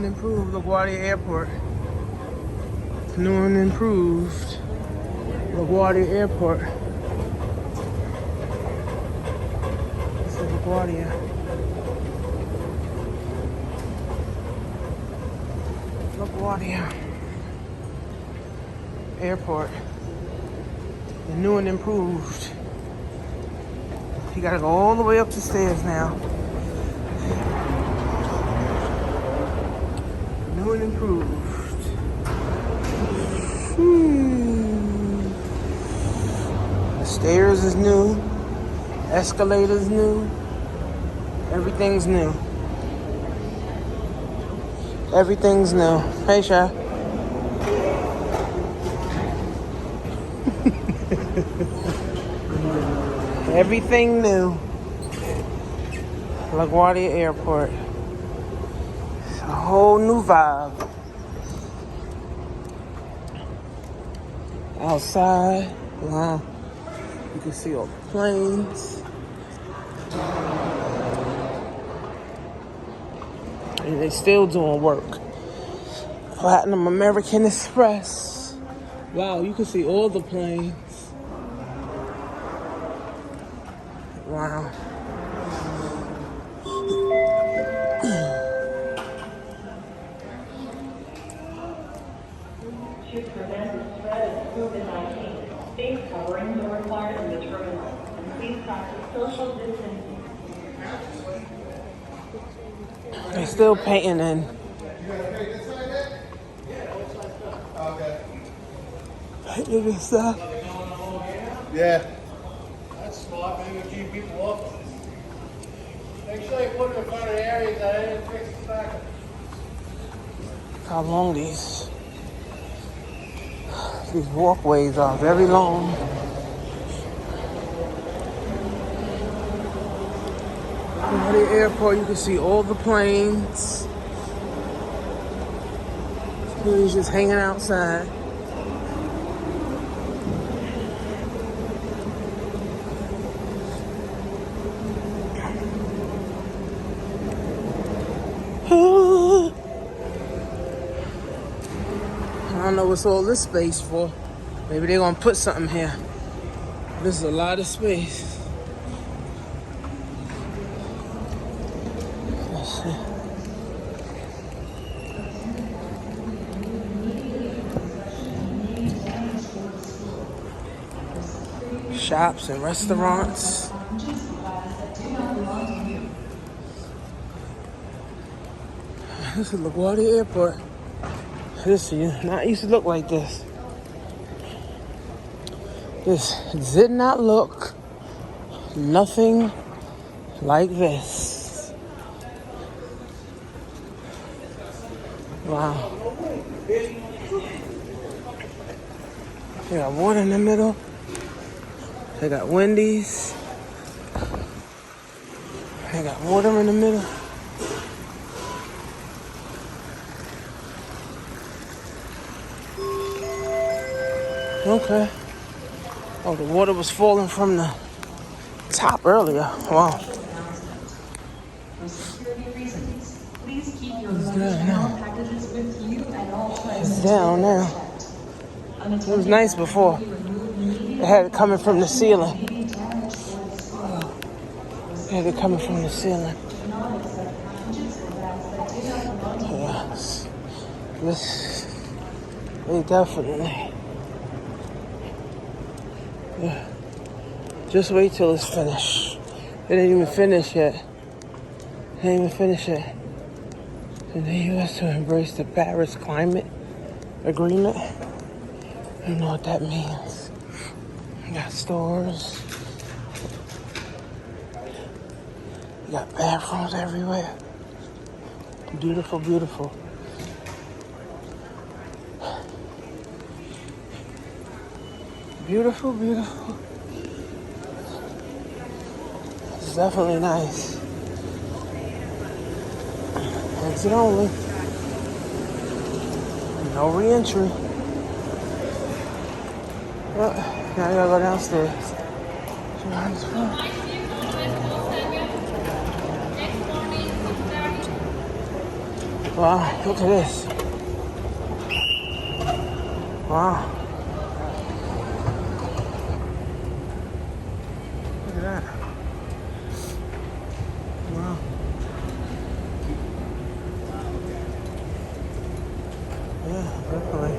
and improved LaGuardia Airport. New and improved LaGuardia Airport. This is LaGuardia. LaGuardia Airport. The new and improved. You gotta go all the way up the stairs now. New and improved. The stairs is new. Escalators new. Everything's new. Everything's new. Hey, Sha. Everything new. LaGuardia Airport. It's a whole new vibe. Outside, wow. You can see all the planes. And they still doing work. Platinum American Express. Wow, you can see all the planes. Wow. To prevent the spread of COVID-19, face coverings are required in the terminal, and please practice social distancing. They're still painting in. Painting and stuff. Yeah. That's smart, maybe keep people off. Make sure you put it in front of the areas that I didn't fix the back. How long these walkways are very long. At the airport, you can see all the planes. Planes just hanging outside. I don't know what's all this space for. Maybe they're gonna put something here. This is a lot of space. Let's see. Shops and restaurants. This is LaGuardia Airport. This used to look like this. This did not look nothing like this. Wow. They got water in the middle. They got Wendy's. They got water in the middle. Okay. Oh, the water was falling from the top earlier. Wow. For security reasons, please keep your It's luggage down and now. all packages with you at all times. It's down now. It was nice before. They had it coming from the ceiling. They had it coming from the ceiling. Yes. This, they definitely. Yeah. Just wait till it's finished. It ain't even finished yet. It ain't even finished yet. In the U.S. to embrace the Paris Climate Agreement. I don't know what that means. You got stores. You got bathrooms everywhere. Beautiful, beautiful. Beautiful, beautiful. It's definitely nice. Exit only. No re-entry. Well, now I gotta go downstairs. Wow, look at this. Wow. Look at that. Wow. Yeah, definitely.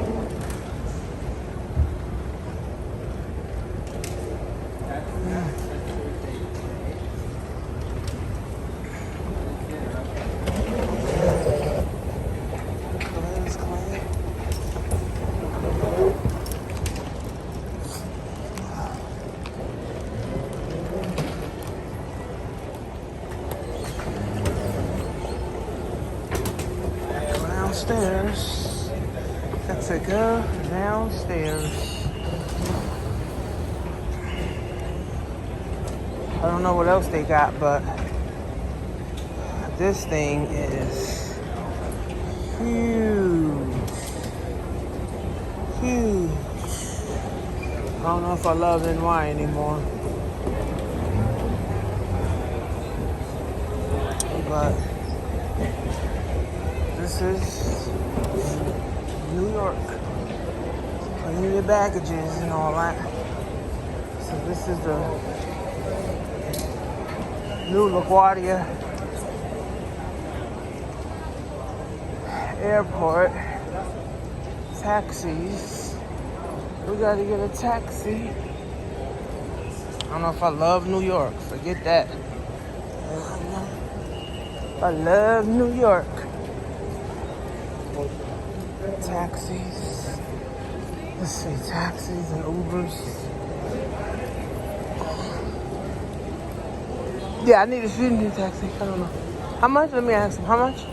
Cleanse, clean. Go downstairs. That's a go downstairs. I don't know what else they got, but this thing is huge. Huge. I don't know if I love NY anymore. But this is New York. Clean your baggages and all that. So this is the new LaGuardia airport. Taxis. We gotta get a taxi. I don't know if I love New York. Forget that. I love New York. Taxis. Let's see, taxis and Ubers. Yeah, I need a taxi. I don't know. How much? Let me ask him. How much?